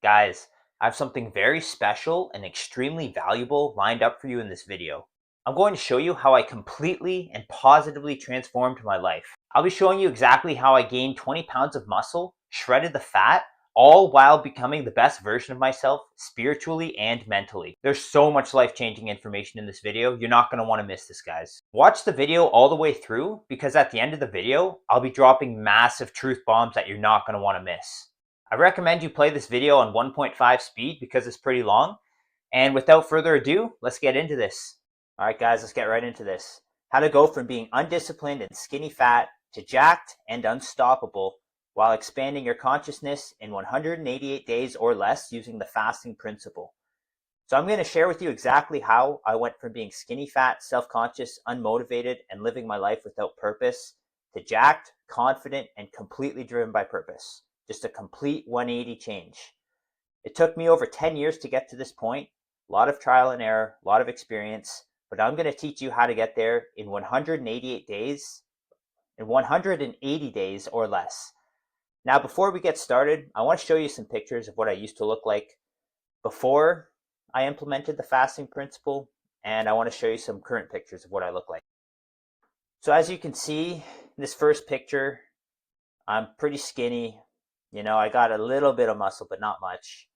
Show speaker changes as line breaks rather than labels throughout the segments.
Guys, I have something very special and extremely valuable lined up for you in this video. I'm going to show you how I completely and positively transformed my life. I'll be showing you exactly how I gained 20 pounds of muscle, shredded the fat, all while becoming the best version of myself spiritually and mentally. There's so much life-changing information in this video, you're not going to want to miss this, guys. Watch the video all the way through because at the end of the video, I'll be dropping massive truth bombs that you're not going to want to miss. I recommend you play this video on 1.5 speed because it's pretty long. And without further ado, let's get into this. All right, guys, let's get right into this. How to go from being undisciplined and skinny fat to jacked and unstoppable while expanding your consciousness in 188 days or less using the fasting principle. So I'm going to share with you exactly how I went from being skinny fat, self-conscious, unmotivated, and living my life without purpose to jacked, confident, and completely driven by purpose. Just a complete 180 change. It took me over 10 years to get to this point. A lot of trial and error, a lot of experience, but I'm going to teach you how to get there in 188 days, in 180 days or less. Now, before we get started, I want to show you some pictures of what I used to look like before I implemented the fasting principle, and I want to show you some current pictures of what I look like. So as you can see in this first picture, I'm pretty skinny. You know, I got a little bit of muscle, but not much.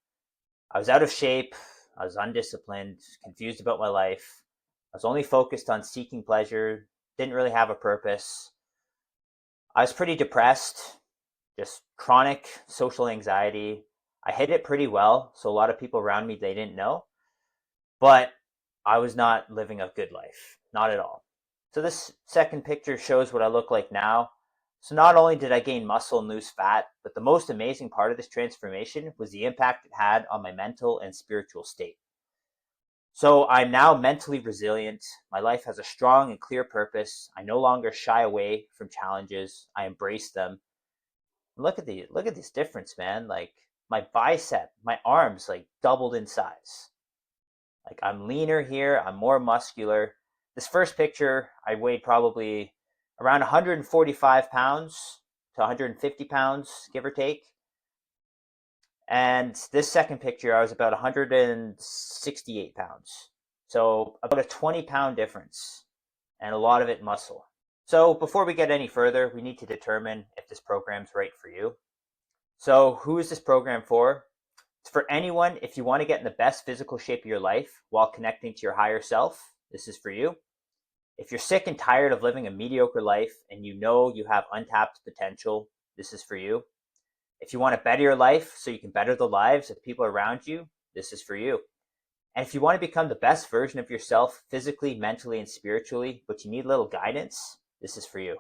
I was out of shape. I was undisciplined, confused about my life. I was only focused on seeking pleasure, didn't really have a purpose. I was pretty depressed, just chronic social anxiety. I hid it pretty well, so a lot of people around me, they didn't know. But I was not living a good life, not at all. So this second picture shows what I look like now. So not only did I gain muscle and lose fat, but the most amazing part of this transformation was the impact it had on my mental and spiritual state. So I'm now mentally resilient. My life has a strong and clear purpose. I no longer shy away from challenges. I embrace them. Look at this difference, man. Like my bicep, my arms like doubled in size. Like I'm leaner here, I'm more muscular. This first picture, I weighed probably around 145 pounds to 150 pounds, give or take. And this second picture, I was about 168 pounds. So about a 20-pound difference, and a lot of it muscle. So before we get any further, we need to determine if this program's right for you. So who is this program for? It's for anyone if you want to get in the best physical shape of your life while connecting to your higher self. This is for you. If you're sick and tired of living a mediocre life and you know you have untapped potential, this is for you. If you want to better your life so you can better the lives of people around you, this is for you. And if you want to become the best version of yourself physically, mentally, and spiritually, but you need a little guidance, this is for you.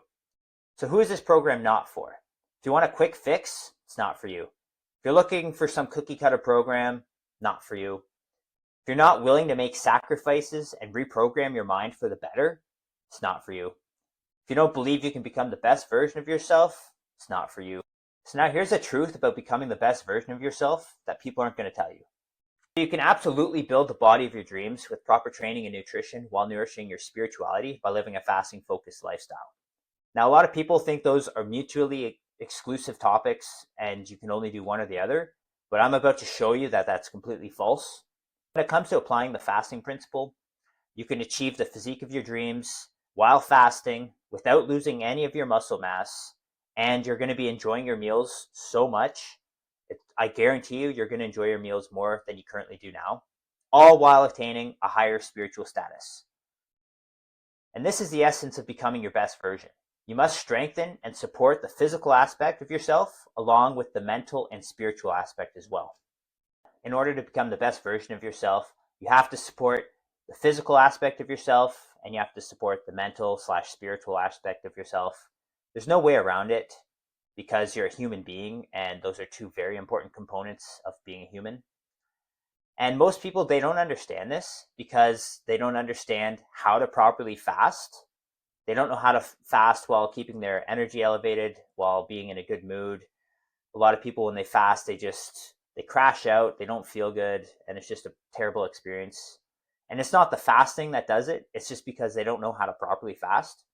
So who is this program not for? If you want a quick fix, it's not for you. If you're looking for some cookie cutter program, not for you. If you're not willing to make sacrifices and reprogram your mind for the better, it's not for you. If you don't believe you can become the best version of yourself, it's not for you. So now here's the truth about becoming the best version of yourself that people aren't going to tell you. You can absolutely build the body of your dreams with proper training and nutrition while nourishing your spirituality by living a fasting focused lifestyle. Now, a lot of people think those are mutually exclusive topics and you can only do one or the other, but I'm about to show you that that's completely false. When it comes to applying the fasting principle, you can achieve the physique of your dreams while fasting without losing any of your muscle mass, and you're going to be enjoying your meals so much. I guarantee you, you're going to enjoy your meals more than you currently do now, all while attaining a higher spiritual status. And this is the essence of becoming your best version. You must strengthen and support the physical aspect of yourself along with the mental and spiritual aspect as well. In order to become the best version of yourself, you have to support the physical aspect of yourself and you have to support the mental/spiritual aspect of yourself. There's no way around it because you're a human being and those are two very important components of being a human. And most people, they don't understand this because they don't understand how to properly fast. They don't know how to fast while keeping their energy elevated, while being in a good mood. A lot of people, when they fast, they crash out, they don't feel good, and it's just a terrible experience. And it's not the fasting that does it, it's just because they don't know how to properly fast.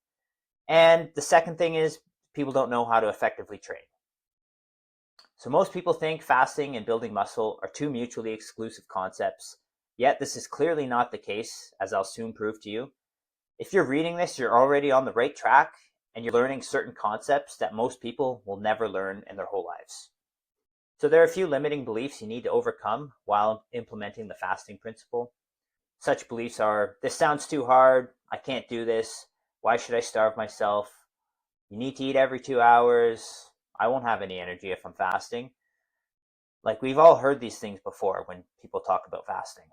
And the second thing is people don't know how to effectively train. So most people think fasting and building muscle are two mutually exclusive concepts, yet this is clearly not the case, as I'll soon prove to you. If you're reading this, you're already on the right track and you're learning certain concepts that most people will never learn in their whole lives. So there are a few limiting beliefs you need to overcome while implementing the fasting principle. Such beliefs are: this sounds too hard, I can't do this, why should I starve myself, you need to eat every 2 hours, I won't have any energy if I'm fasting. Like, we've all heard these things before when people talk about fasting.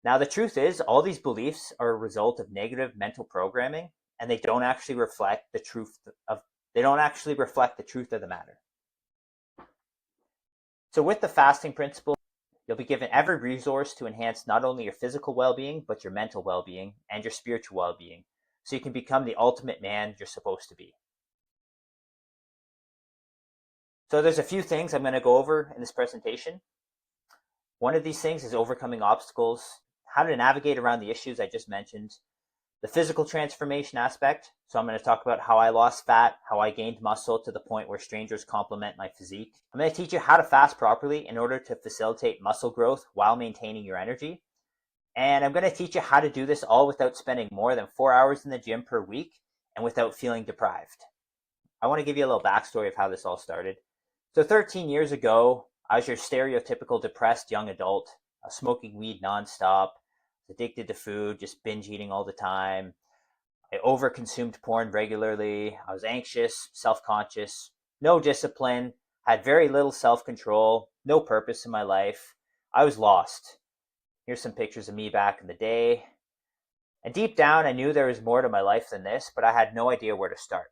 Now, the truth is, all these beliefs are a result of negative mental programming, and they don't actually reflect the truth of the matter. So with the fasting principle, you'll be given every resource to enhance not only your physical well-being, but your mental well-being and your spiritual well-being, so you can become the ultimate man you're supposed to be. So there's a few things I'm going to go over in this presentation. One of these things is overcoming obstacles, how to navigate around the issues I just mentioned, the physical transformation aspect. So I'm going to talk about how I lost fat, how I gained muscle to the point where strangers compliment my physique. I'm going to teach you how to fast properly in order to facilitate muscle growth while maintaining your energy. And I'm going to teach you how to do this all without spending more than 4 hours in the gym per week and without feeling deprived. I want to give you a little backstory of how this all started. So 13 years ago, I was your stereotypical depressed young adult, smoking weed nonstop, addicted to food, just binge eating all the time. I overconsumed porn regularly. I was anxious, self-conscious, no discipline, had very little self-control, no purpose in my life. I was lost. Here's some pictures of me back in the day. And deep down, I knew there was more to my life than this, but I had no idea where to start.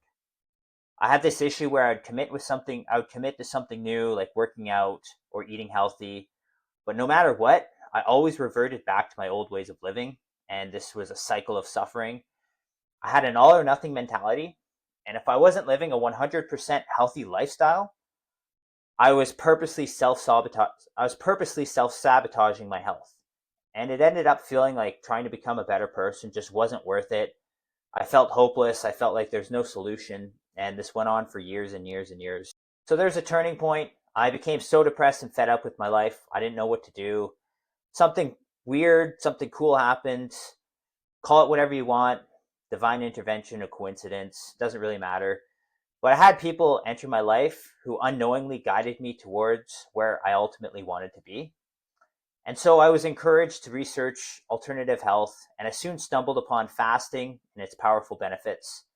I had this issue where I would commit to something new, like working out or eating healthy. But no matter what, I always reverted back to my old ways of living. And this was a cycle of suffering. I had an all or nothing mentality. And if I wasn't living a 100% healthy lifestyle, I was purposely self-sabotaging my health. And it ended up feeling like trying to become a better person just wasn't worth it. I felt hopeless. I felt like there's no solution. And this went on for years and years and years. So there's a turning point. I became so depressed and fed up with my life. I didn't know what to do. Something weird, something cool happened. Call it whatever you want. Divine intervention or coincidence. Doesn't really matter. But I had people enter my life who unknowingly guided me towards where I ultimately wanted to be. And so I was encouraged to research alternative health, and I soon stumbled upon fasting and its powerful benefits.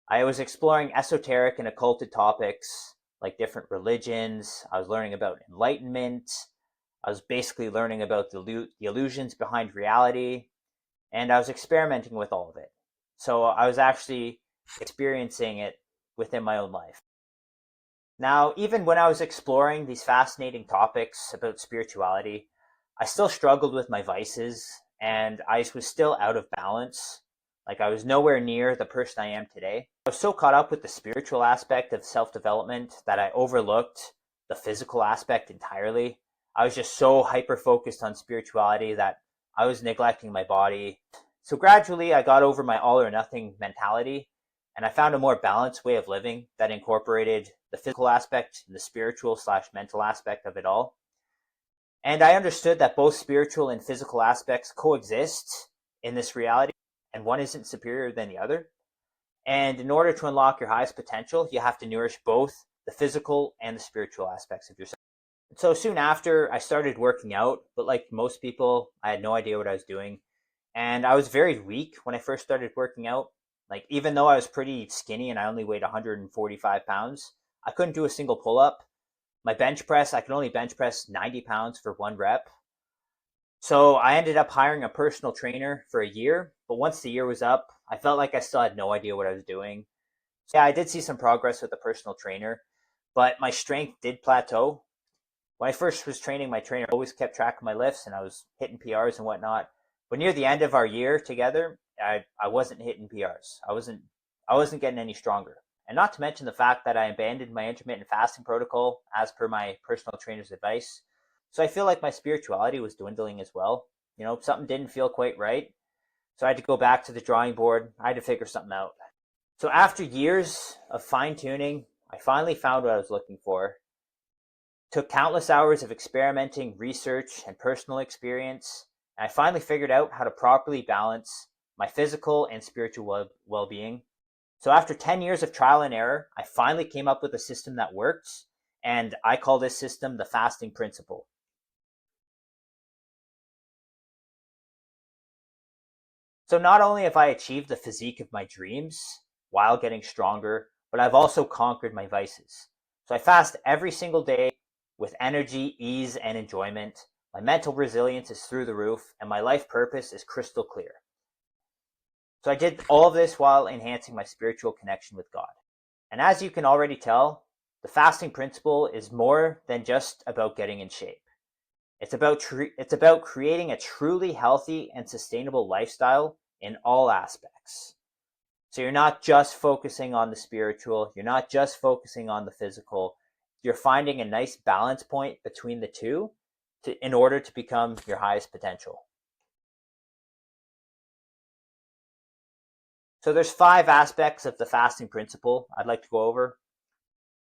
I was exploring esoteric and occulted topics like different religions. I was learning about enlightenment. I was basically learning about the illusions behind reality, and I was experimenting with all of it. So I was actually experiencing it within my own life. Now, even when I was exploring these fascinating topics about spirituality, I still struggled with my vices and I was still out of balance. Like, I was nowhere near the person I am today. I was so caught up with the spiritual aspect of self-development that I overlooked the physical aspect entirely. I was just so hyper-focused on spirituality that I was neglecting my body. So gradually I got over my all or nothing mentality and I found a more balanced way of living that incorporated the physical aspect and the spiritual slash mental aspect of it all. And I understood that both spiritual and physical aspects coexist in this reality, and one isn't superior than the other. And in order to unlock your highest potential, you have to nourish both the physical and the spiritual aspects of yourself. So soon after, I started working out, but like most people, I had no idea what I was doing. And I was very weak when I first started working out. Like, even though I was pretty skinny and I only weighed 145 pounds, I couldn't do a single pull up. My bench press, I could only bench press 90 pounds for one rep. So I ended up hiring a personal trainer for a year. But once the year was up, I felt like I still had no idea what I was doing. So yeah, I did see some progress with the personal trainer, but my strength did plateau. When I first was training, my trainer always kept track of my lifts and I was hitting PRs and whatnot. But near the end of our year together, I wasn't hitting PRs. I wasn't getting any stronger. And not to mention the fact that I abandoned my intermittent fasting protocol as per my personal trainer's advice. So I feel like my spirituality was dwindling as well. Something didn't feel quite right. So I had to go back to the drawing board. I had to figure something out. So after years of fine tuning, I finally found what I was looking for. Took countless hours of experimenting, research, and personal experience, and I finally figured out how to properly balance my physical and spiritual well-being. So after 10 years of trial and error, I finally came up with a system that works, and I call this system the fasting principle. So not only have I achieved the physique of my dreams while getting stronger, but I've also conquered my vices. So I fast every single day with energy, ease, and enjoyment. My mental resilience is through the roof, and my life purpose is crystal clear. So I did all of this while enhancing my spiritual connection with God. And as you can already tell, the fasting principle is more than just about getting in shape. It's about creating a truly healthy and sustainable lifestyle in all aspects. So you're not just focusing on the spiritual, you're not just focusing on the physical. You're finding a nice balance point between the two in order to become your highest potential. So there's 5 aspects of the fasting principle I'd like to go over.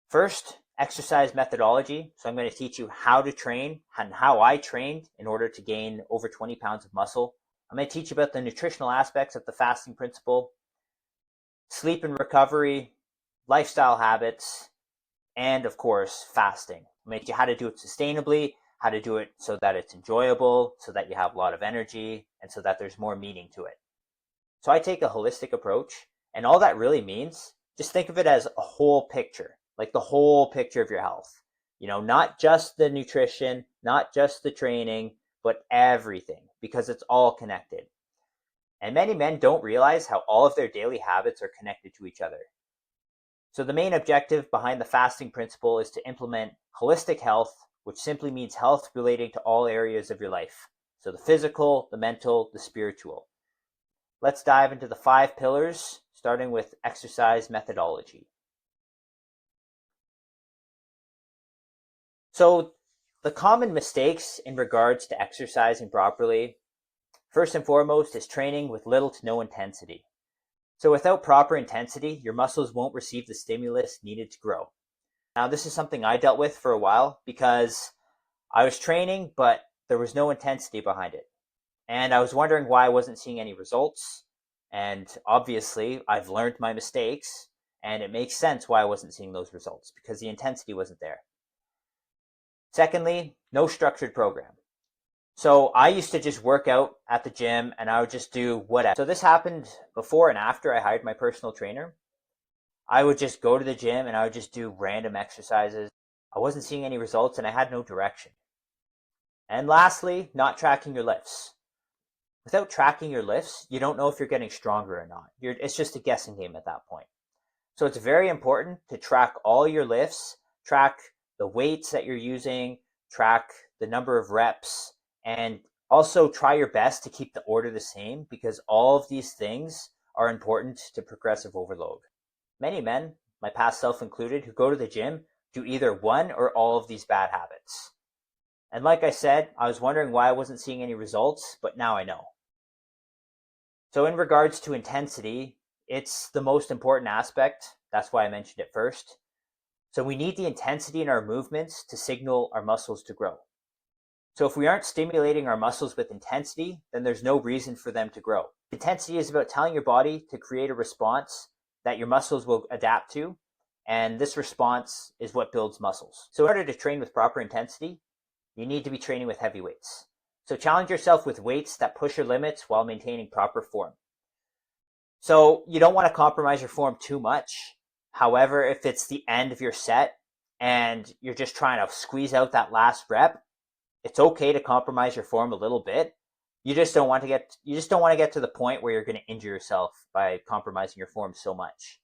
First, exercise methodology. So I'm going to teach you how to train and how I trained in order to gain over 20 pounds of muscle. I'm going to teach you about the nutritional aspects of the fasting principle, sleep and recovery, lifestyle habits, and of course, fasting. I'm going to teach you how to do it sustainably, how to do it so that it's enjoyable, so that you have a lot of energy, and so that there's more meaning to it. So I take a holistic approach, and all that really means, just think of it as a whole picture, like the whole picture of your health. Not just the nutrition, not just the training, but everything, because it's all connected. And many men don't realize how all of their daily habits are connected to each other. So the main objective behind the fasting principle is to implement holistic health, which simply means health relating to all areas of your life. So the physical, the mental, the spiritual. Let's dive into the 5 pillars, starting with exercise methodology. So the common mistakes in regards to exercising properly, first and foremost, is training with little to no intensity. So without proper intensity, your muscles won't receive the stimulus needed to grow. Now, this is something I dealt with for a while because I was training, but there was no intensity behind it. And I was wondering why I wasn't seeing any results. And obviously, I've learned my mistakes, and it makes sense why I wasn't seeing those results, because the intensity wasn't there. Secondly, no structured program. So I used to just work out at the gym, and I would just do whatever. So this happened before and after I hired my personal trainer. I would just go to the gym, and I would just do random exercises. I wasn't seeing any results, and I had no direction. And lastly, not tracking your lifts. Without tracking your lifts, you don't know if you're getting stronger or not. It's just a guessing game at that point. So it's very important to track all your lifts, track the weights that you're using, track the number of reps, and also try your best to keep the order the same, because all of these things are important to progressive overload. Many men, my past self included, who go to the gym do either one or all of these bad habits. And like I said, I was wondering why I wasn't seeing any results, but now I know. So in regards to intensity, it's the most important aspect. That's why I mentioned it first. So we need the intensity in our movements to signal our muscles to grow. So if we aren't stimulating our muscles with intensity, then there's no reason for them to grow. Intensity is about telling your body to create a response that your muscles will adapt to, and this response is what builds muscles. So in order to train with proper intensity, you need to be training with heavy weights. So challenge yourself with weights that push your limits while maintaining proper form. So you don't want to compromise your form too much. However, if it's the end of your set and you're just trying to squeeze out that last rep, it's okay to compromise your form a little bit. You just don't want to get to the point where you're going to injure yourself by compromising your form so much.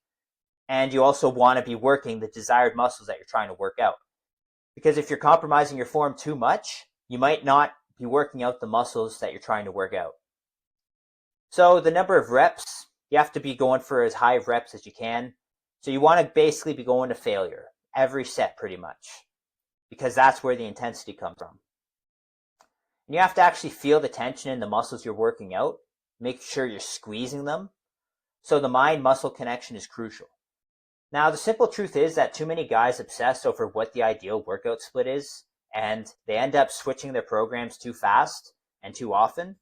And you also want to be working the desired muscles that you're trying to work out. Because if you're compromising your form too much, you might not be working out the muscles that you're trying to work out. So the number of reps, you have to be going for as high of reps as you can. So you want to basically be going to failure every set pretty much, because that's where the intensity comes from. And you have to actually feel the tension in the muscles you're working out. Make sure you're squeezing them. So the mind-muscle connection is crucial. Now, the simple truth is that too many guys obsess over what the ideal workout split is, and they end up switching their programs too fast and too often.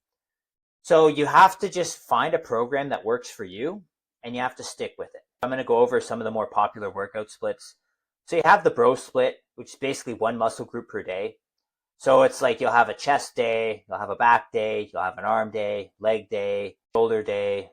So you have to just find a program that works for you, and you have to stick with it. I'm going to go over some of the more popular workout splits. So you have the bro split, which is basically one muscle group per day. So it's like you'll have a chest day, you'll have a back day, you'll have an arm day, leg day, shoulder day,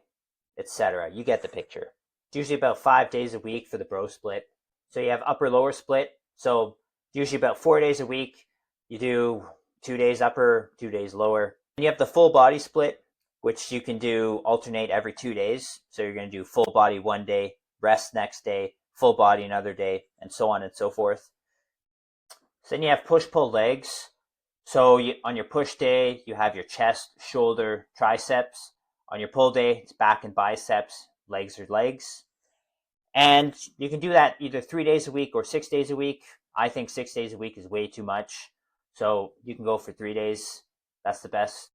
etc. You get the picture. It's usually about 5 days a week for the bro split. So you have upper lower split. So usually about 4 days a week. You do 2 days upper, 2 days lower. And you have the full body split, which you can do alternate every 2 days. So you're going to do full body one day, rest next day, full body another day, and so on and so forth. So then you have push pull legs. So on your push day, you have your chest, shoulder, triceps. On your pull day, it's back and biceps, legs or legs. And you can do that either 3 days a week or 6 days a week. I think 6 days a week is way too much. So you can go for 3 days. That's the best.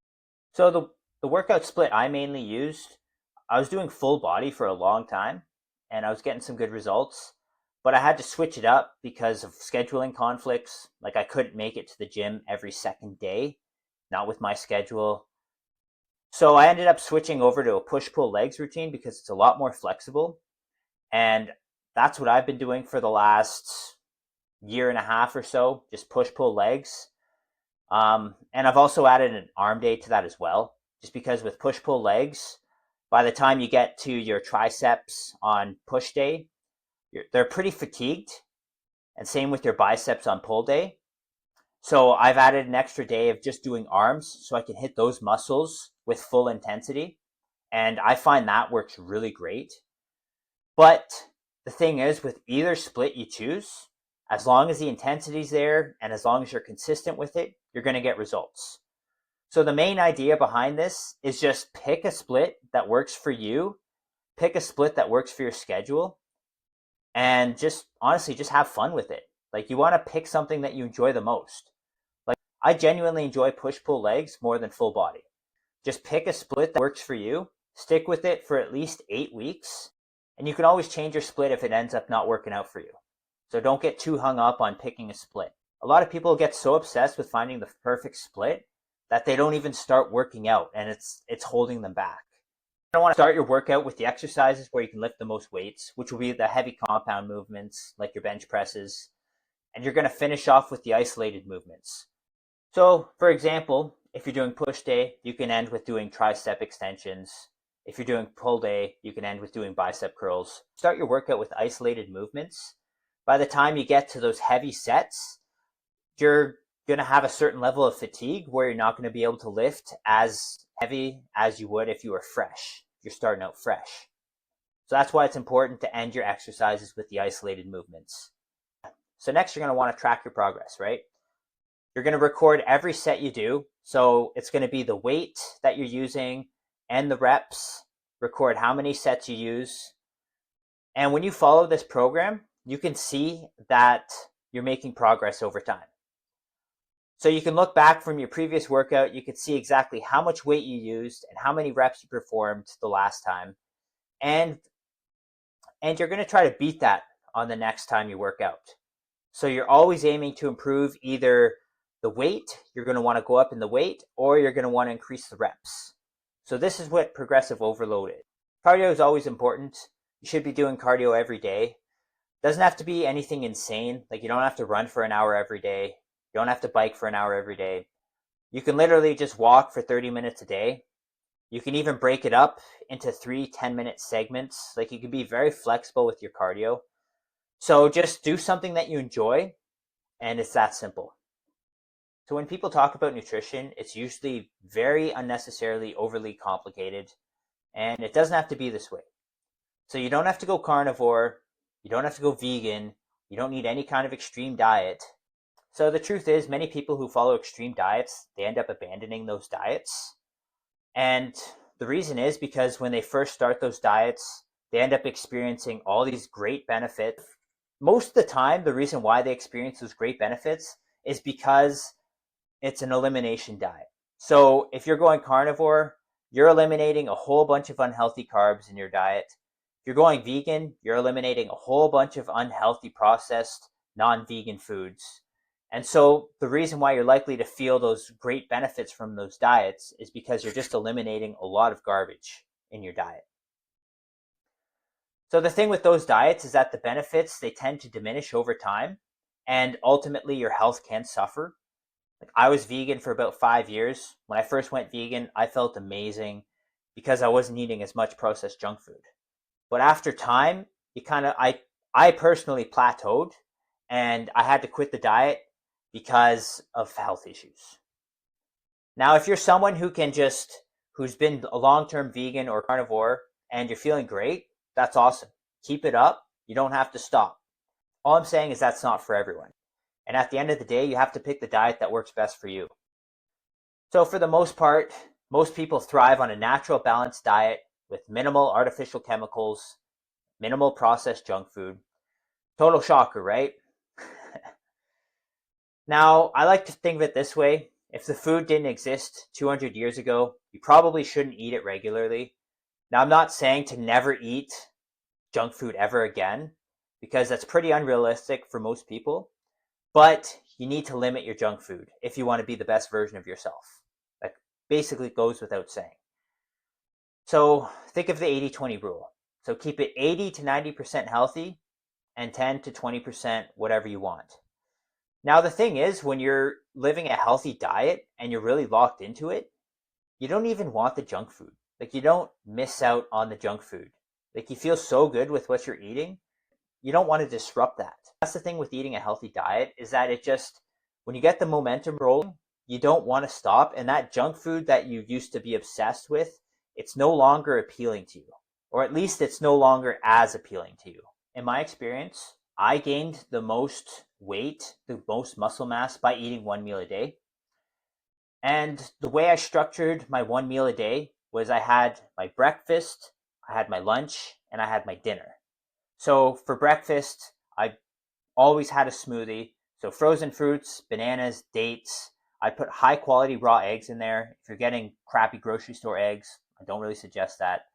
So the workout split I mainly used, I was doing full body for a long time and I was getting some good results. But I had to switch it up because of scheduling conflicts. Like I couldn't make it to the gym every second day, not with my schedule. So I ended up switching over to a push-pull legs routine because it's a lot more flexible. And that's what I've been doing for the last year and a half or so, just push-pull legs. And I've also added an arm day to that as well, just because with push-pull legs, by the time you get to your triceps on push day, they're pretty fatigued, and same with your biceps on pull day. So I've added an extra day of just doing arms so I can hit those muscles with full intensity. And I find that works really great. But the thing is, with either split you choose, as long as the intensity's there and as long as you're consistent with it, you're going to get results. So the main idea behind this is just pick a split that works for you, pick a split that works for your schedule, and just honestly just have fun with it. Like you want to pick something that you enjoy the most. Like I genuinely enjoy push pull legs more than full body. Just pick a split that works for you, stick with it for at least 8 weeks, and you can always change your split if it ends up not working out for you. So don't get too hung up on picking a split. A lot of people get so obsessed with finding the perfect split that they don't even start working out, and it's holding them back. You don't want to start your workout with the exercises where you can lift the most weights, which will be the heavy compound movements like your bench presses, and you're going to finish off with the isolated movements. So, for example, if you're doing push day, you can end with doing tricep extensions. If you're doing pull day, you can end with doing bicep curls. Start your workout with isolated movements. By the time you get to those heavy sets, you're going to have a certain level of fatigue where you're not going to be able to lift as heavy as you would if you were fresh. You're starting out fresh. So that's why it's important to end your exercises with the isolated movements. So next, you're going to want to track your progress, right? You're going to record every set you do. So it's going to be the weight that you're using and the reps. Record how many sets you use. And when you follow this program, you can see that you're making progress over time. So you can look back from your previous workout, you can see exactly how much weight you used and how many reps you performed the last time. And you're going to try to beat that on the next time you work out. So you're always aiming to improve either the weight, you're going to want to go up in the weight, or you're going to want to increase the reps. So this is what progressive overload is. Cardio is always important. You should be doing cardio every day. Doesn't have to be anything insane. Like you don't have to run for an hour every day. You don't have to bike for an hour every day. You can literally just walk for 30 minutes a day. You can even break it up into 3 10-minute segments. Like you can be very flexible with your cardio. So just do something that you enjoy, and it's that simple. So when people talk about nutrition, it's usually very unnecessarily overly complicated, and it doesn't have to be this way. So you don't have to go carnivore, you don't have to go vegan, you don't need any kind of extreme diet. So the truth is, many people who follow extreme diets, they end up abandoning those diets. And the reason is because when they first start those diets, they end up experiencing all these great benefits. Most of the time, the reason why they experience those great benefits is because it's an elimination diet. So if you're going carnivore, you're eliminating a whole bunch of unhealthy carbs in your diet. you're going vegan, you're eliminating a whole bunch of unhealthy processed non-vegan foods. And so the reason why you're likely to feel those great benefits from those diets is because you're just eliminating a lot of garbage in your diet. So the thing with those diets is that the benefits, they tend to diminish over time, and ultimately your health can suffer. Like, I was vegan for about 5 years. When I first went vegan, I felt amazing because I wasn't eating as much processed junk food. But after time, you kind of I personally plateaued, and I had to quit the diet because of health issues. Now, if you're someone who's been a long-term vegan or carnivore and you're feeling great, that's awesome. Keep it up. You don't have to stop. All I'm saying is that's not for everyone. And at the end of the day, you have to pick the diet that works best for you. So for the most part, most people thrive on a natural balanced diet with minimal artificial chemicals, minimal processed junk food. Total shocker, right? Now, I like to think of it this way. If the food didn't exist 200 years ago, you probably shouldn't eat it regularly. Now, I'm not saying to never eat junk food ever again, because that's pretty unrealistic for most people. But you need to limit your junk food if you want to be the best version of yourself. That basically goes without saying. So think of the 80-20 rule. So keep it 80 to 90% healthy and 10 to 20% whatever you want. Now, the thing is, when you're living a healthy diet and you're really locked into it, you don't even want the junk food. Like, you don't miss out on the junk food. Like, you feel so good with what you're eating, you don't want to disrupt that. That's the thing with eating a healthy diet, is that when you get the momentum rolling, you don't want to stop. And that junk food that you used to be obsessed with, it's no longer appealing to you. Or at least it's no longer as appealing to you. In my experience, I gained the most weight, the most muscle mass by eating one meal a day. And the way I structured my one meal a day was I had my breakfast, I had my lunch, and I had my dinner. So for breakfast, I always had a smoothie. So frozen fruits, bananas, dates. I put high quality raw eggs in there. If you're getting crappy grocery store eggs, I don't really suggest that.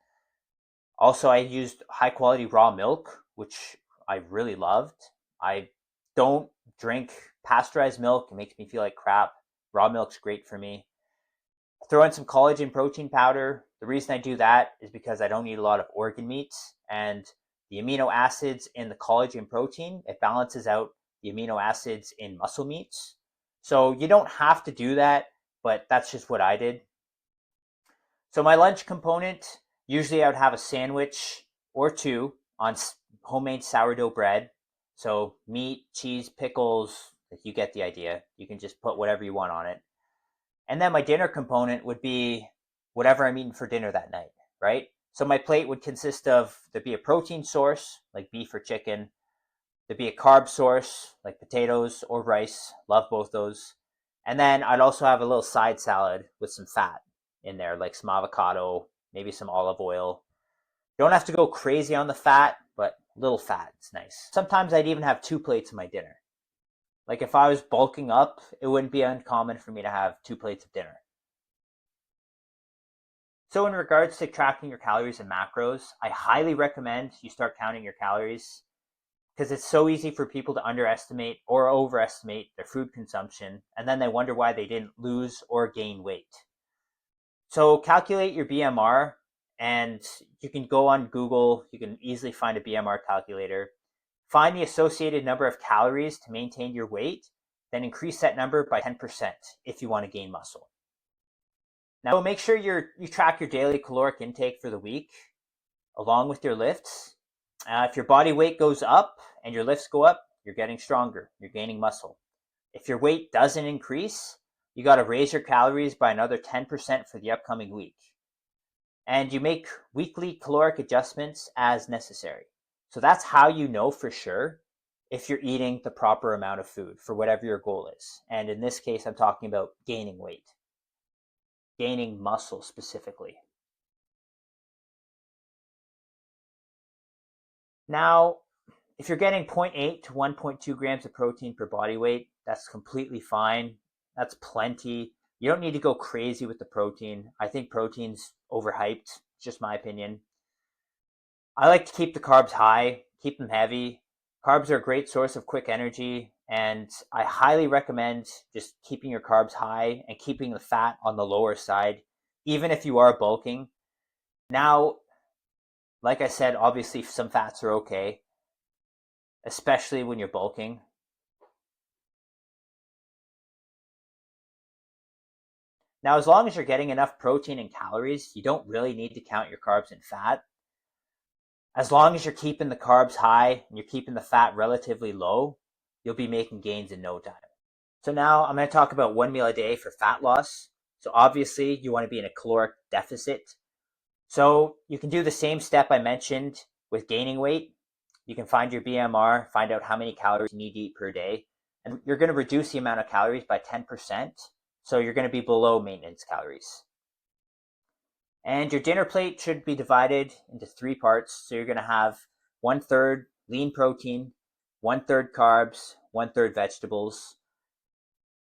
Also, I used high quality raw milk, which I really loved. I don't drink pasteurized milk. It makes me feel like crap. Raw milk's great for me. Throw in some collagen protein powder. The reason I do that is because I don't eat a lot of organ meats, and the amino acids in the collagen protein, it balances out the amino acids in muscle meats. So you don't have to do that, but that's just what I did. So my lunch component, usually I would have a sandwich or two on homemade sourdough bread. So meat, cheese, pickles, like, you get the idea. You can just put whatever you want on it. And then my dinner component would be whatever I'm eating for dinner that night, right? So my plate would consist of, there'd be a protein source, like beef or chicken. There'd be a carb source, like potatoes or rice. Love both those. And then I'd also have a little side salad with some fat in there, like some avocado, maybe some olive oil. Don't have to go crazy on the fat, but little fat, it's nice. Sometimes I'd even have two plates of my dinner. Like, if I was bulking up, it wouldn't be uncommon for me to have two plates of dinner. So in regards to tracking your calories and macros, I highly recommend you start counting your calories, because it's so easy for people to underestimate or overestimate their food consumption, and then they wonder why they didn't lose or gain weight. So calculate your BMR, and you can go on Google, you can easily find a BMR calculator. Find the associated number of calories to maintain your weight, then increase that number by 10% if you want to gain muscle. Now, make sure you track your daily caloric intake for the week along with your lifts. If your body weight goes up and your lifts go up, you're getting stronger, you're gaining muscle. If your weight doesn't increase, you got to raise your calories by another 10% for the upcoming week. And you make weekly caloric adjustments as necessary. So that's how you know for sure if you're eating the proper amount of food for whatever your goal is. And in this case, I'm talking about gaining weight, gaining muscle specifically. Now, if you're getting 0.8 to 1.2 grams of protein per body weight, that's completely fine. That's plenty. You don't need to go crazy with the protein. I think protein's overhyped, just my opinion. I like to keep the carbs high, keep them heavy. Carbs are a great source of quick energy, and I highly recommend just keeping your carbs high and keeping the fat on the lower side, even if you are bulking. Now, like I said, obviously some fats are okay, especially when you're bulking. Now, as long as you're getting enough protein and calories, you don't really need to count your carbs and fat. As long as you're keeping the carbs high and you're keeping the fat relatively low, you'll be making gains in no time. So now I'm going to talk about 1 meal a day for fat loss. So obviously you want to be in a caloric deficit. So you can do the same step I mentioned with gaining weight. You can find your BMR, find out how many calories you need to eat per day, and you're going to reduce the amount of calories by 10%. So you're going to be below maintenance calories. And your dinner plate should be divided into 3 parts. So you're going to have 1/3 lean protein, 1/3 carbs, 1/3 vegetables.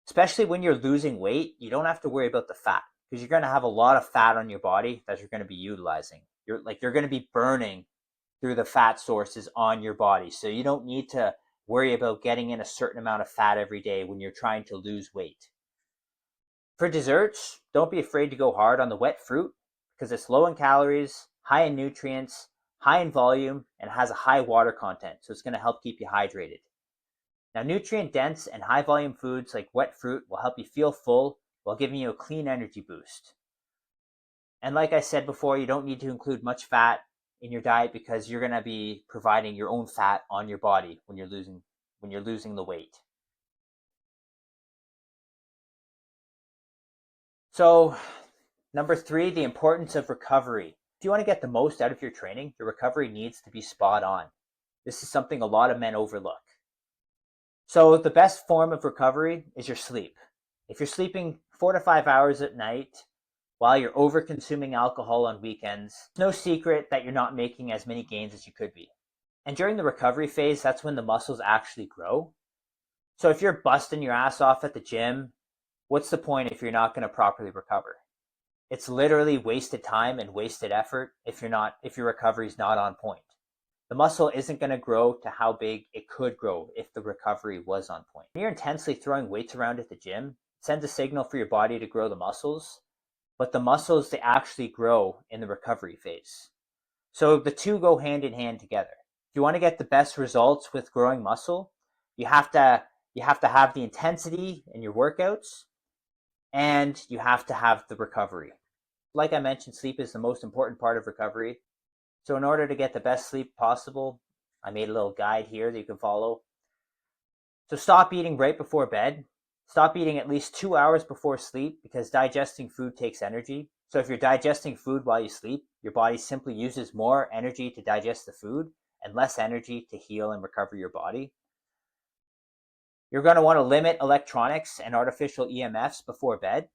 Especially when you're losing weight, you don't have to worry about the fat because you're going to have a lot of fat on your body that you're going to be utilizing. You're going to be burning through the fat sources on your body. So you don't need to worry about getting in a certain amount of fat every day when you're trying to lose weight. For desserts, don't be afraid to go hard on the wet fruit because it's low in calories, high in nutrients, high in volume, and has a high water content. So it's going to help keep you hydrated. Now, nutrient dense and high volume foods like wet fruit will help you feel full while giving you a clean energy boost. And like I said before, you don't need to include much fat in your diet because you're going to be providing your own fat on your body when you're losing the weight. So, number 3, the importance of recovery. If you want to get the most out of your training, your recovery needs to be spot on. This is something a lot of men overlook. So the best form of recovery is your sleep. If you're sleeping 4 to 5 hours at night while you're over consuming alcohol on weekends, it's no secret that you're not making as many gains as you could be. And during the recovery phase, that's when the muscles actually grow. So if you're busting your ass off at the gym, what's the point if you're not going to properly recover? It's literally wasted time and wasted effort if your recovery is not on point. The muscle isn't going to grow to how big it could grow if the recovery was on point. When you're intensely throwing weights around at the gym, it sends a signal for your body to grow the muscles, but the muscles, they actually grow in the recovery phase. So the two go hand in hand together. If you want to get the best results with growing muscle, you have to have the intensity in your workouts, and you have to have the recovery. Like I mentioned, sleep is the most important part of recovery. So in order to get the best sleep possible, I made a little guide here that you can follow. So stop eating right before bed. Stop eating at least 2 hours before sleep because digesting food takes energy. So if you're digesting food while you sleep, your body simply uses more energy to digest the food and less energy to heal and recover your body. You're going to want to limit electronics and artificial EMFs before bed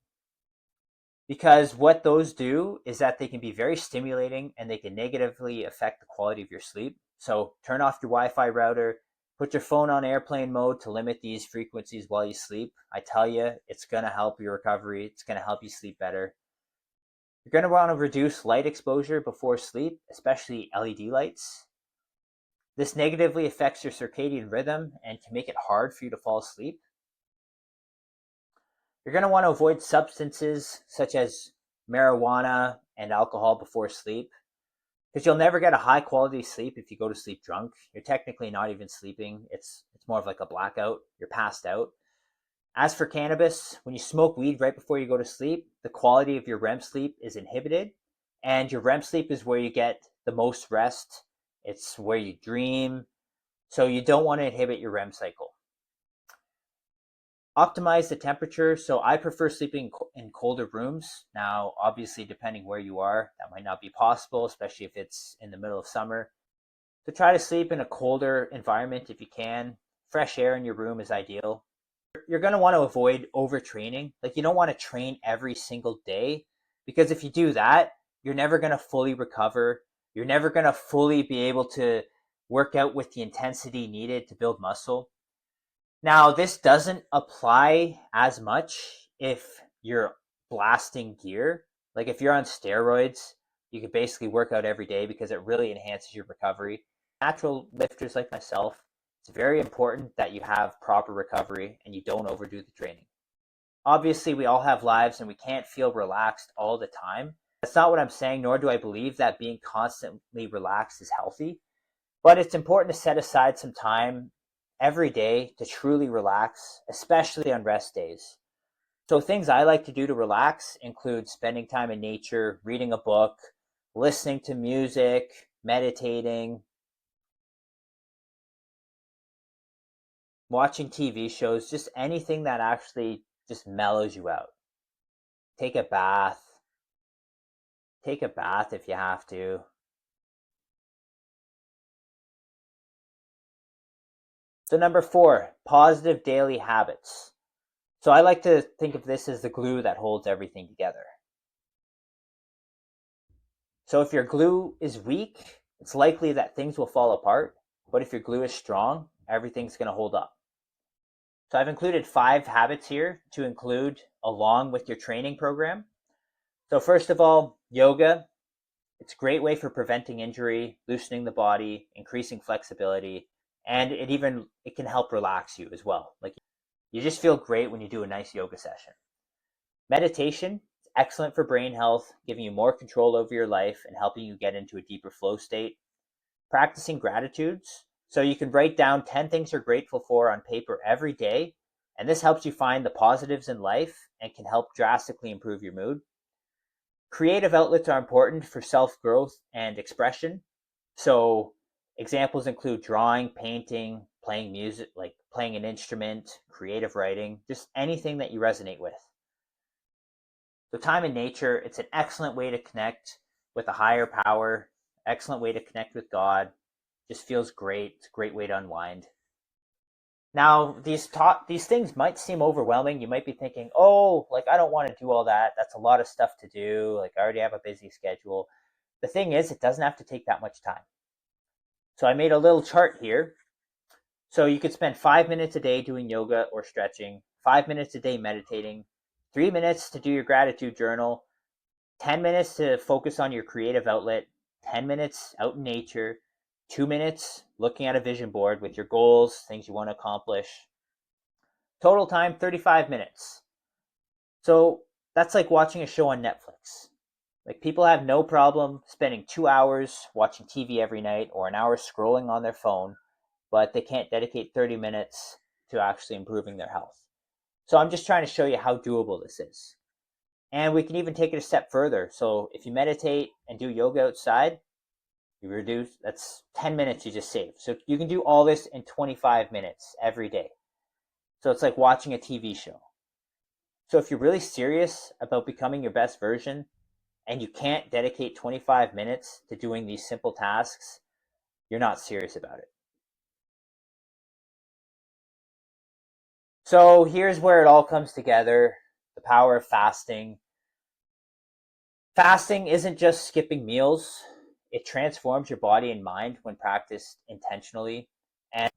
because what those do is that they can be very stimulating and they can negatively affect the quality of your sleep. So turn off your Wi-Fi router, put your phone on airplane mode to limit these frequencies while you sleep. I tell you, it's going to help your recovery. It's going to help you sleep better. You're going to want to reduce light exposure before sleep, especially LED lights. This negatively affects your circadian rhythm and can make it hard for you to fall asleep. You're going to want to avoid substances such as marijuana and alcohol before sleep because you'll never get a high quality sleep if you go to sleep drunk. You're technically not even sleeping. It's more of like a blackout. You're passed out. As for cannabis, when you smoke weed right before you go to sleep, the quality of your REM sleep is inhibited. And your REM sleep is where you get the most rest. It's where you dream. So you don't want to inhibit your REM cycle. Optimize the temperature. So I prefer sleeping in colder rooms. Now, obviously, depending where you are, that might not be possible, especially if it's in the middle of summer. So try to sleep in a colder environment if you can. Fresh air in your room is ideal. You're going to want to avoid overtraining. Like, you don't want to train every single day because if you do that, you're never going to fully recover. You're never going to fully be able to work out with the intensity needed to build muscle. Now, this doesn't apply as much if you're blasting gear. Like if you're on steroids, You could basically work out every day because it really enhances your recovery. Natural lifters like myself, it's very important that you have proper recovery and you don't overdo the training. Obviously, we all have lives and we can't feel relaxed all the time. That's not what I'm saying, nor do I believe that being constantly relaxed is healthy. But it's important to set aside some time every day to truly relax, especially on rest days. So things I like to do to relax include spending time in nature, reading a book, listening to music, meditating, watching TV shows, just anything that actually just mellows you out. Take a bath. Take a bath if you have to. So number 4, positive daily habits. So I like to think of this as the glue that holds everything together. So if your glue is weak, it's likely that things will fall apart. But if your glue is strong, everything's going to hold up. So I've included 5 habits here to include along with your training program. So first of all, yoga. It's a great way for preventing injury, loosening the body, increasing flexibility, and it can help relax you as well. Like, you just feel great when you do a nice yoga session. Meditation is excellent for brain health, giving you more control over your life and helping you get into a deeper flow state. Practicing gratitudes. So you can write down 10 things you're grateful for on paper every day, and this helps you find the positives in life and can help drastically improve your mood. Creative outlets are important for self-growth and expression. So examples include drawing, painting, playing music, like playing an instrument, creative writing, just anything that you resonate with. So time in nature, it's an excellent way to connect with a higher power, excellent way to connect with God. Just feels great. It's a great way to unwind. Now, these things might seem overwhelming. You might be thinking, "Oh, like I don't want to do all that. That's a lot of stuff to do. Like I already have a busy schedule." The thing is, it doesn't have to take that much time. So I made a little chart here. So you could spend 5 minutes a day doing yoga or stretching, 5 minutes a day meditating, 3 minutes to do your gratitude journal, 10 minutes to focus on your creative outlet, 10 minutes out in nature, 2 minutes looking at a vision board with your goals, things you want to accomplish. Total time, 35 minutes. So that's like watching a show on Netflix. Like, people have no problem spending 2 hours watching TV every night or an hour scrolling on their phone, but they can't dedicate 30 minutes to actually improving their health. So I'm just trying to show you how doable this is. And we can even take it a step further. So if you meditate and do yoga outside, you reduce, that's 10 minutes you just saved. So you can do all this in 25 minutes every day. So it's like watching a TV show. So if you're really serious about becoming your best version and you can't dedicate 25 minutes to doing these simple tasks, you're not serious about it. So here's where it all comes together, the power of fasting. Fasting isn't just skipping meals. It transforms your body and mind when practiced intentionally. And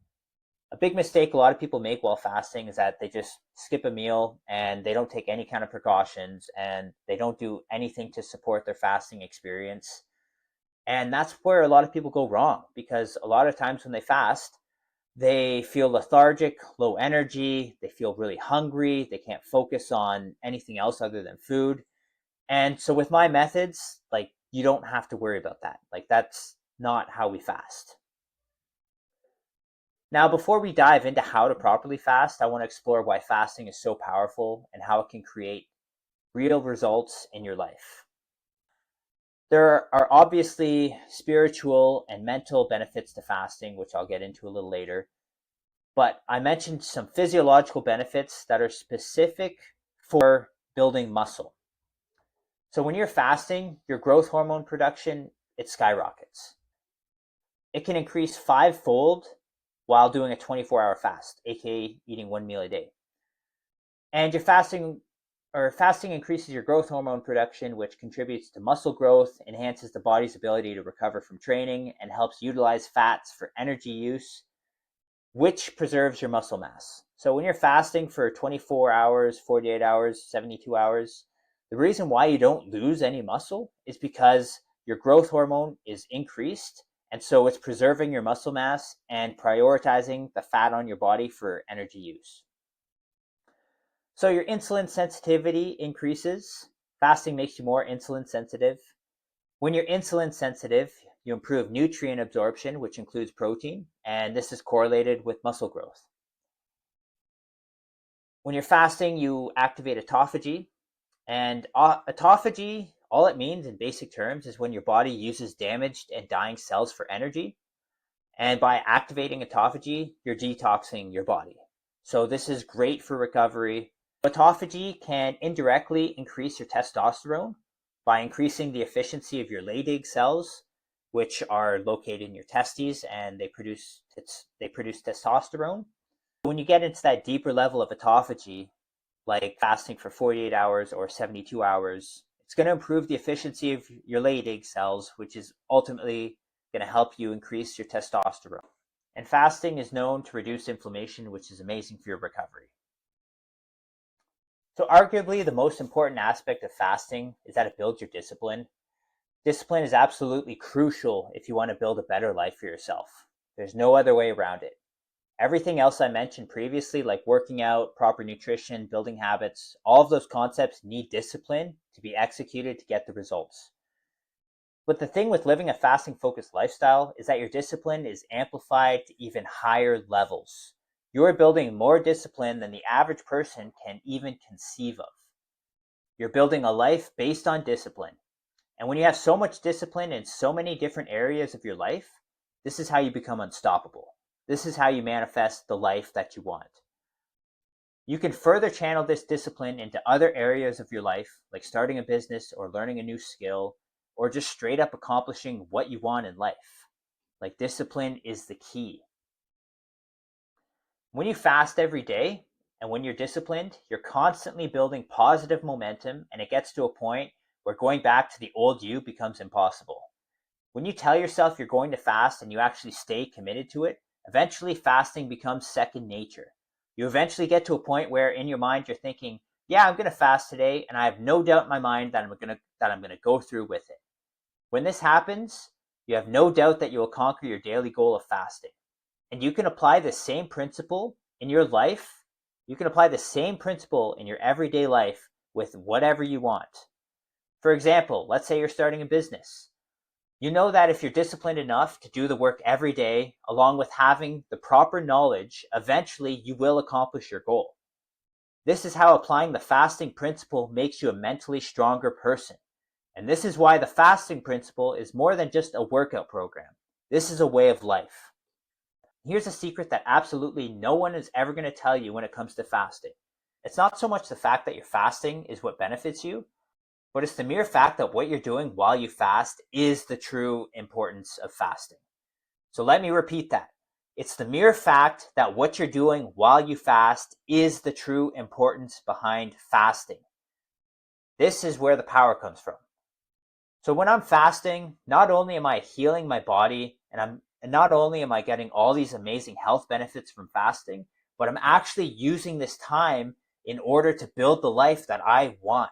a big mistake a lot of people make while fasting is that they just skip a meal and they don't take any kind of precautions and they don't do anything to support their fasting experience. And that's where a lot of people go wrong, because a lot of times when they fast, they feel lethargic, low energy, they feel really hungry, they can't focus on anything else other than food. And so with my methods, like, you don't have to worry about that. Like, that's not how we fast. Now, before we dive into how to properly fast, I want to explore why fasting is so powerful and how it can create real results in your life. There are obviously spiritual and mental benefits to fasting, which I'll get into a little later. But I mentioned some physiological benefits that are specific for building muscle. So when you're fasting, your growth hormone production, it skyrockets. It can increase 5-fold while doing a 24-hour fast, aka eating 1 meal a day. And your fasting increases your growth hormone production, which contributes to muscle growth, enhances the body's ability to recover from training, and helps utilize fats for energy use, which preserves your muscle mass. So when you're fasting for 24 hours, 48 hours, 72 hours, the reason why you don't lose any muscle is because your growth hormone is increased, and so it's preserving your muscle mass and prioritizing the fat on your body for energy use. So your insulin sensitivity increases. Fasting makes you more insulin sensitive. When you're insulin sensitive, you improve nutrient absorption, which includes protein, and this is correlated with muscle growth. When you're fasting, you activate autophagy, and autophagy, all it means in basic terms is when your body uses damaged and dying cells for energy. And by activating autophagy, you're detoxing your body. So this is great for recovery. Autophagy can indirectly increase your testosterone by increasing the efficiency of your Leydig cells, which are located in your testes, and they produce testosterone. When you get into that deeper level of autophagy, like fasting for 48 hours or 72 hours, it's going to improve the efficiency of your Leydig cells, which is ultimately going to help you increase your testosterone. And fasting is known to reduce inflammation, which is amazing for your recovery. So arguably the most important aspect of fasting is that it builds your discipline. Discipline is absolutely crucial if you want to build a better life for yourself. There's no other way around it. Everything else I mentioned previously, like working out, proper nutrition, building habits, all of those concepts need discipline to be executed to get the results. But the thing with living a fasting-focused lifestyle is that your discipline is amplified to even higher levels. You are building more discipline than the average person can even conceive of. You're building a life based on discipline. And when you have so much discipline in so many different areas of your life, this is how you become unstoppable. This is how you manifest the life that you want. You can further channel this discipline into other areas of your life, like starting a business or learning a new skill, or just straight up accomplishing what you want in life. Like, discipline is the key. When you fast every day and when you're disciplined, you're constantly building positive momentum, and it gets to a point where going back to the old you becomes impossible. When you tell yourself you're going to fast and you actually stay committed to it, eventually fasting becomes second nature. You eventually get to a point where in your mind you're thinking, yeah, I'm going to fast today, and I have no doubt in my mind that I'm going to go through with it. When this happens, you have no doubt that you will conquer your daily goal of fasting. And you can apply the same principle in your life. You can apply the same principle in your everyday life with whatever you want. For example, let's say you're starting a business. You know that if you're disciplined enough to do the work every day, along with having the proper knowledge, eventually you will accomplish your goal. This is how applying the fasting principle makes you a mentally stronger person. And this is why the fasting principle is more than just a workout program. This is a way of life. Here's a secret that absolutely no one is ever going to tell you when it comes to fasting. It's not so much the fact that you're fasting is what benefits you, but it's the mere fact that what you're doing while you fast is the true importance of fasting. So let me repeat that. It's the mere fact that what you're doing while you fast is the true importance behind fasting. This is where the power comes from. So when I'm fasting, not only am I healing my body, and not only am I getting all these amazing health benefits from fasting, but I'm actually using this time in order to build the life that I want.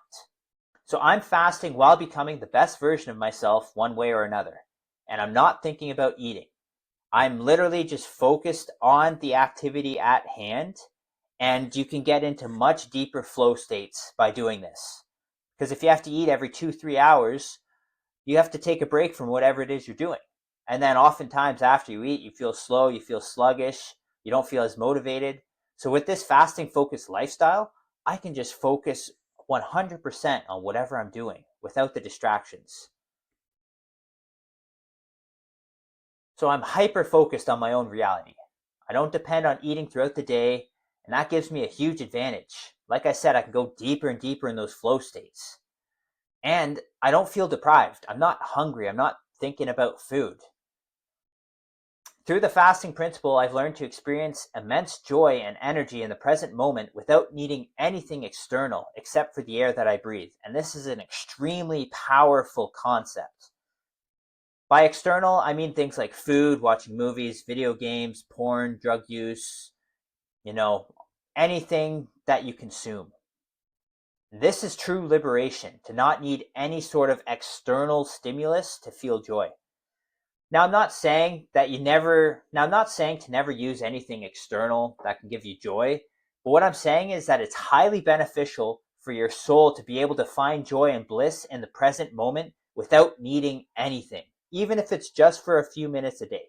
So I'm fasting while becoming the best version of myself one way or another. And I'm not thinking about eating. I'm literally just focused on the activity at hand. And you can get into much deeper flow states by doing this. Because if you have to eat every 2-3 hours, you have to take a break from whatever it is you're doing. And then oftentimes after you eat, you feel slow, you feel sluggish, you don't feel as motivated. So with this fasting focused lifestyle, I can just focus 100% on whatever I'm doing without the distractions. So I'm hyper focused on my own reality. I don't depend on eating throughout the day, and that gives me a huge advantage. Like I said, I can go deeper and deeper in those flow states. And I don't feel deprived. I'm not hungry. I'm not thinking about food. Through the fasting principle, I've learned to experience immense joy and energy in the present moment without needing anything external except for the air that I breathe. And this is an extremely powerful concept. By external, I mean things like food, watching movies, video games, porn, drug use, anything that you consume. This is true liberation, to not need any sort of external stimulus to feel joy. Now, I'm not saying to never use anything external that can give you joy, but what I'm saying is that it's highly beneficial for your soul to be able to find joy and bliss in the present moment without needing anything, even if it's just for a few minutes a day.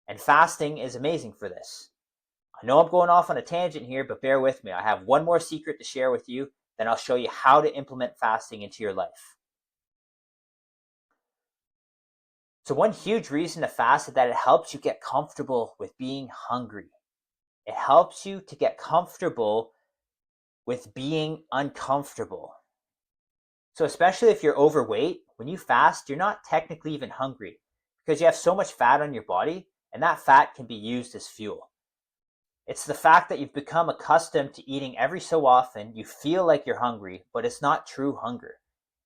And fasting is amazing for this. I know I'm going off on a tangent here, but bear with me. I have one more secret to share with you, then I'll show you how to implement fasting into your life. So one huge reason to fast is that it helps you get comfortable with being hungry. It helps you to get comfortable with being uncomfortable. So especially if you're overweight, when you fast, you're not technically even hungry because you have so much fat on your body, and that fat can be used as fuel. It's the fact that you've become accustomed to eating every so often, you feel like you're hungry, but it's not true hunger.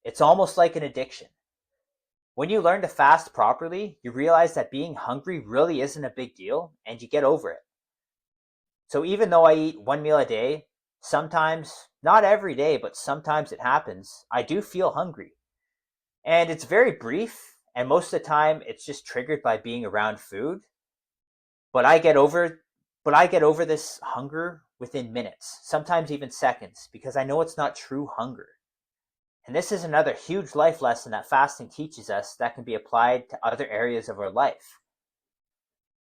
It's almost like an addiction. When you learn to fast properly, you realize that being hungry really isn't a big deal and you get over it. So even though I eat one meal a day, sometimes, not every day, but sometimes it happens, I do feel hungry. And it's very brief, and most of the time it's just triggered by being around food. But I get over this hunger within minutes, sometimes even seconds, because I know it's not true hunger. And this is another huge life lesson that fasting teaches us that can be applied to other areas of our life.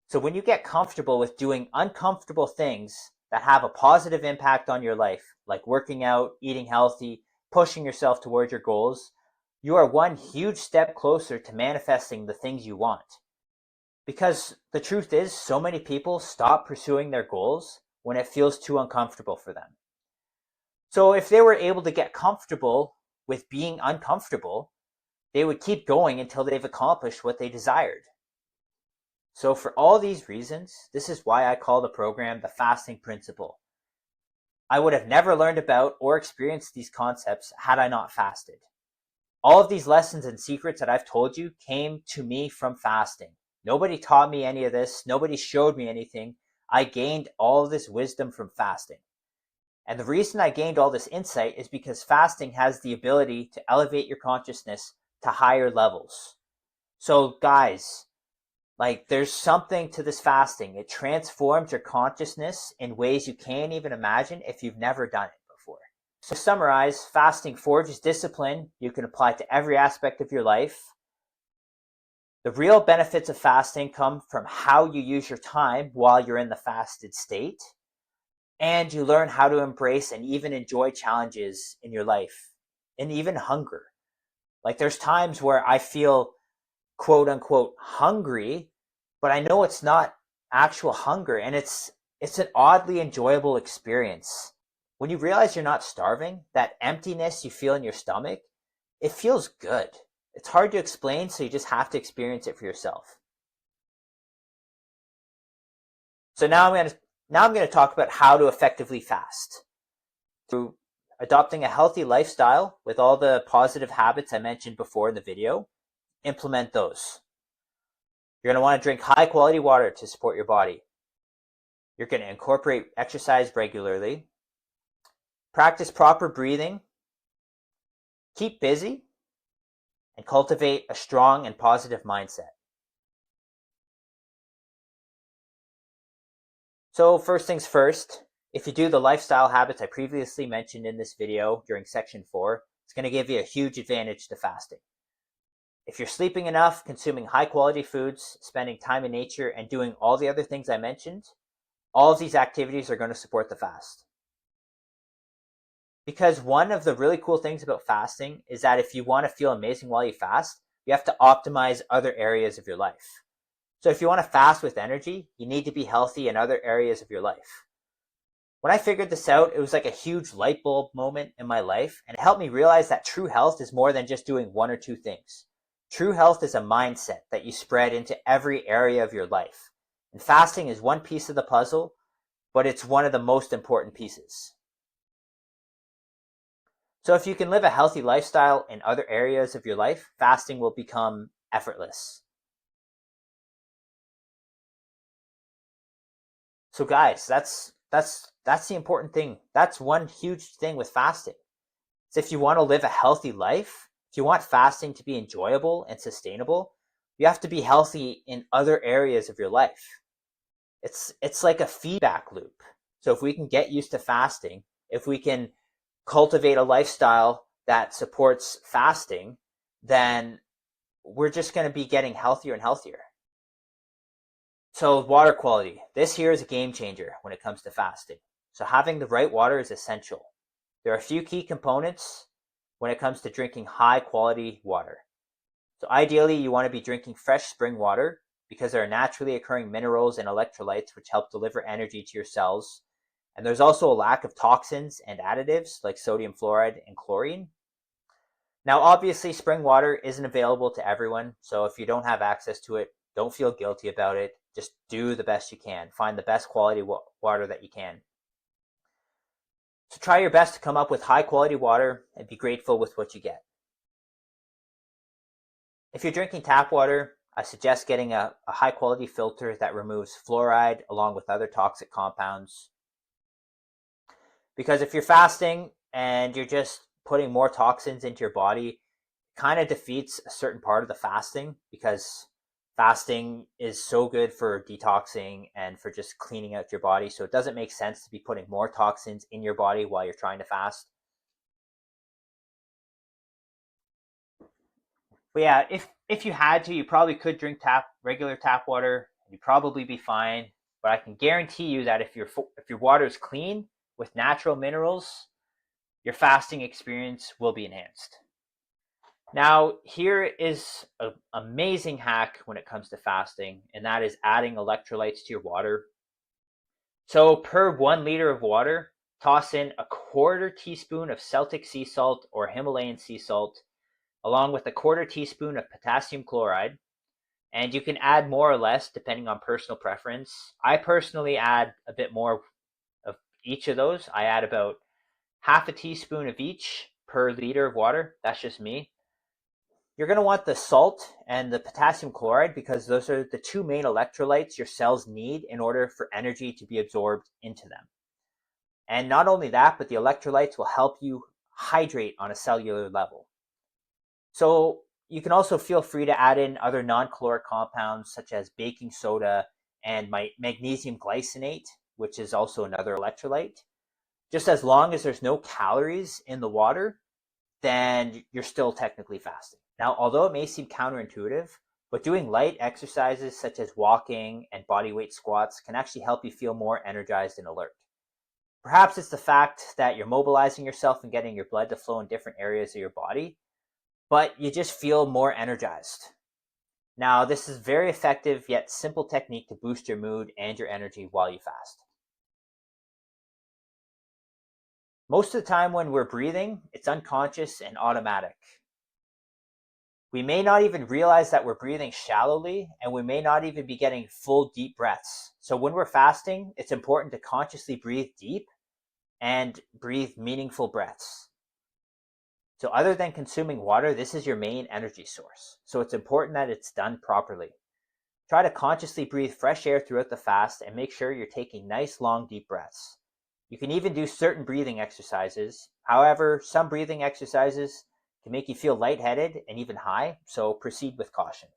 So when you get comfortable with doing uncomfortable things that have a positive impact on your life, like working out, eating healthy, pushing yourself towards your goals, you are one huge step closer to manifesting the things you want. Because the truth is, so many people stop pursuing their goals when it feels too uncomfortable for them. So if they were able to get comfortable with being uncomfortable, they would keep going until they've accomplished what they desired. So for all these reasons, this is why I call the program the fasting principle. I would have never learned about or experienced these concepts had I not fasted. All of these lessons and secrets that I've told you came to me from fasting. Nobody taught me any of this. Nobody showed me anything. I gained all of this wisdom from fasting. And the reason I gained all this insight is because fasting has the ability to elevate your consciousness to higher levels. So guys, there's something to this fasting. It transforms your consciousness in ways you can't even imagine if you've never done it before. So to summarize, fasting forges discipline you can apply to every aspect of your life. The real benefits of fasting come from how you use your time while you're in the fasted state. And you learn how to embrace and even enjoy challenges in your life, and even hunger. There's times where I feel quote unquote hungry, but I know it's not actual hunger, and it's an oddly enjoyable experience. When you realize you're not starving, that emptiness you feel in your stomach, it feels good. It's hard to explain, so you just have to experience it for yourself. So now I'm going to talk about how to effectively fast. Through adopting a healthy lifestyle with all the positive habits I mentioned before in the video, implement those. You're going to want to drink high quality water to support your body. You're going to incorporate exercise regularly. Practice proper breathing. Keep busy. And cultivate a strong and positive mindset. So first things first, if you do the lifestyle habits I previously mentioned in this video during section 4, it's going to give you a huge advantage to fasting. If you're sleeping enough, consuming high quality foods, spending time in nature, and doing all the other things I mentioned, all of these activities are going to support the fast. Because one of the really cool things about fasting is that if you want to feel amazing while you fast, you have to optimize other areas of your life. So if you want to fast with energy, you need to be healthy in other areas of your life. When I figured this out, it was like a huge light bulb moment in my life, and it helped me realize that true health is more than just doing one or two things. True health is a mindset that you spread into every area of your life. And fasting is one piece of the puzzle, but it's one of the most important pieces. So if you can live a healthy lifestyle in other areas of your life, fasting will become effortless. So guys, that's the important thing. That's one huge thing with fasting. So if you want to live a healthy life, if you want fasting to be enjoyable and sustainable, you have to be healthy in other areas of your life. It's like a feedback loop. So if we can get used to fasting, if we can cultivate a lifestyle that supports fasting, then we're just going to be getting healthier and healthier. So water quality. This here is a game changer when it comes to fasting. So having the right water is essential. There are a few key components when it comes to drinking high quality water. So ideally, you want to be drinking fresh spring water because there are naturally occurring minerals and electrolytes which help deliver energy to your cells. And there's also a lack of toxins and additives like sodium fluoride and chlorine. Now, obviously, spring water isn't available to everyone. So if you don't have access to it, don't feel guilty about it. Just do the best you can. Find the best quality water that you can. So try your best to come up with high quality water and be grateful with what you get. If you're drinking tap water, I suggest getting a high quality filter that removes fluoride along with other toxic compounds. Because if you're fasting and you're just putting more toxins into your body, it kind of defeats a certain part of the fasting, because fasting is so good for detoxing and for just cleaning out your body. So it doesn't make sense to be putting more toxins in your body while you're trying to fast. But yeah, if you had to, you probably could drink regular tap water. You'd probably be fine. But I can guarantee you that if your water is clean with natural minerals, your fasting experience will be enhanced. Now, here is an amazing hack when it comes to fasting, and that is adding electrolytes to your water. So, per 1 liter of water, toss in a quarter teaspoon of Celtic sea salt or Himalayan sea salt, along with a quarter teaspoon of potassium chloride. And you can add more or less depending on personal preference. I personally add a bit more of each of those. I add about half a teaspoon of each per liter of water. That's just me. You're going to want the salt and the potassium chloride because those are the two main electrolytes your cells need in order for energy to be absorbed into them. And not only that, but the electrolytes will help you hydrate on a cellular level. So you can also feel free to add in other non-caloric compounds such as baking soda and magnesium glycinate, which is also another electrolyte. Just as long as there's no calories in the water, then you're still technically fasting. Now, although it may seem counterintuitive, but doing light exercises such as walking and bodyweight squats can actually help you feel more energized and alert. Perhaps it's the fact that you're mobilizing yourself and getting your blood to flow in different areas of your body, but you just feel more energized. Now, this is very effective yet simple technique to boost your mood and your energy while you fast. Most of the time when we're breathing, it's unconscious and automatic. We may not even realize that we're breathing shallowly, and we may not even be getting full deep breaths. So when we're fasting, it's important to consciously breathe deep and breathe meaningful breaths. So other than consuming water, this is your main energy source. So it's important that it's done properly. Try to consciously breathe fresh air throughout the fast and make sure you're taking nice, long, deep breaths. You can even do certain breathing exercises. However, some breathing exercises can make you feel lightheaded and even high, so proceed with caution.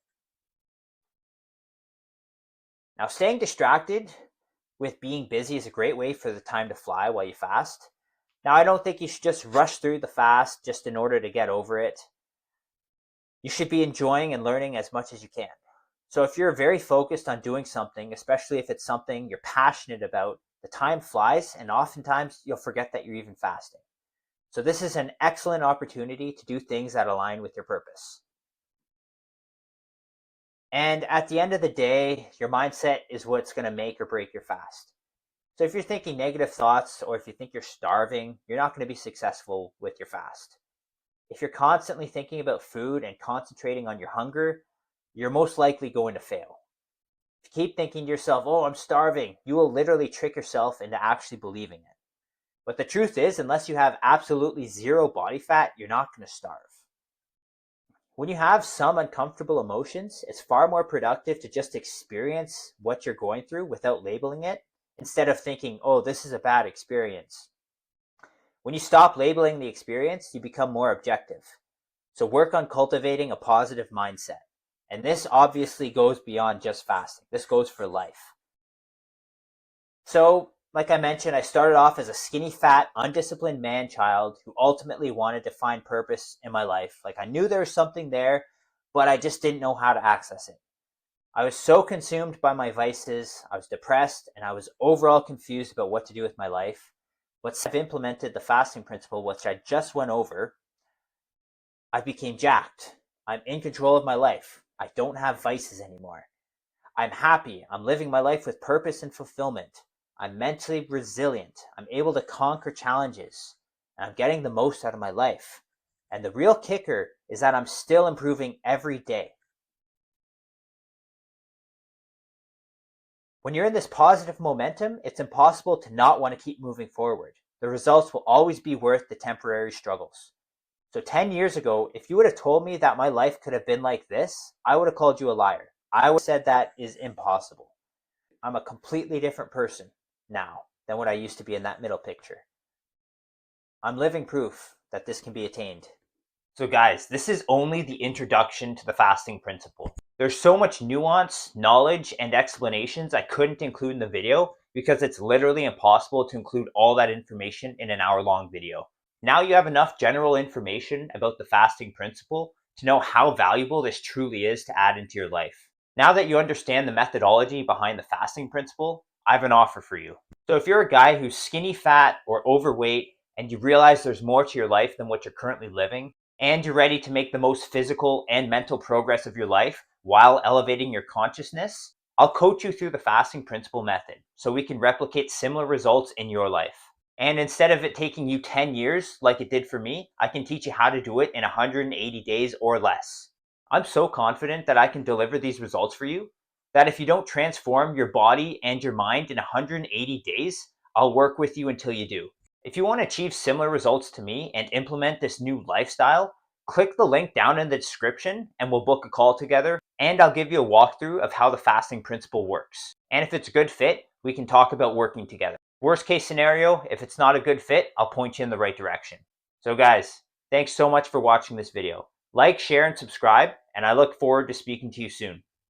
Now, staying distracted with being busy is a great way for the time to fly while you fast. Now, I don't think you should just rush through the fast just in order to get over it. You should be enjoying and learning as much as you can. So if you're very focused on doing something, especially if it's something you're passionate about, the time flies and oftentimes you'll forget that you're even fasting. So this is an excellent opportunity to do things that align with your purpose. And at the end of the day, your mindset is what's going to make or break your fast. So if you're thinking negative thoughts or if you think you're starving, you're not going to be successful with your fast. If you're constantly thinking about food and concentrating on your hunger, you're most likely going to fail. If you keep thinking to yourself, oh, I'm starving, you will literally trick yourself into actually believing it. But the truth is, unless you have absolutely zero body fat, you're not going to starve. When you have some uncomfortable emotions, it's far more productive to just experience what you're going through without labeling it, instead of thinking, oh, this is a bad experience. When you stop labeling the experience, you become more objective. So work on cultivating a positive mindset. And this obviously goes beyond just fasting. This goes for life. So, like I mentioned, I started off as a skinny, fat, undisciplined man child who ultimately wanted to find purpose in my life. Like I knew there was something there, but I just didn't know how to access it. I was so consumed by my vices, I was depressed, and I was overall confused about what to do with my life. Once I've implemented the fasting principle, which I just went over, I became jacked. I'm in control of my life. I don't have vices anymore. I'm happy. I'm living my life with purpose and fulfillment. I'm mentally resilient. I'm able to conquer challenges. And I'm getting the most out of my life. And the real kicker is that I'm still improving every day. When you're in this positive momentum, it's impossible to not want to keep moving forward. The results will always be worth the temporary struggles. So 10 years ago, if you would have told me that my life could have been like this, I would have called you a liar. I would have said that is impossible. I'm a completely different person now than what I used to be in that middle picture. I'm living proof that this can be attained. So guys, this is only the introduction to the fasting principle. There's so much nuance, knowledge, and explanations I couldn't include in the video because it's literally impossible to include all that information in an hour-long video. Now you have enough general information about the fasting principle to know how valuable this truly is to add into your life. Now that you understand the methodology behind the fasting principle, I have an offer for you. So if you're a guy who's skinny fat or overweight and you realize there's more to your life than what you're currently living, and you're ready to make the most physical and mental progress of your life while elevating your consciousness, I'll coach you through the fasting principle method so we can replicate similar results in your life. And instead of it taking you 10 years like it did for me, I can teach you how to do it in 180 days or less. I'm so confident that I can deliver these results for you that if you don't transform your body and your mind in 180 days, I'll work with you until you do. If you want to achieve similar results to me and implement this new lifestyle, click the link down in the description and we'll book a call together, and I'll give you a walkthrough of how the fasting principle works. And if it's a good fit, we can talk about working together. Worst case scenario, if it's not a good fit, I'll point you in the right direction. So guys, thanks so much for watching this video. Like, share, and subscribe, and I look forward to speaking to you soon.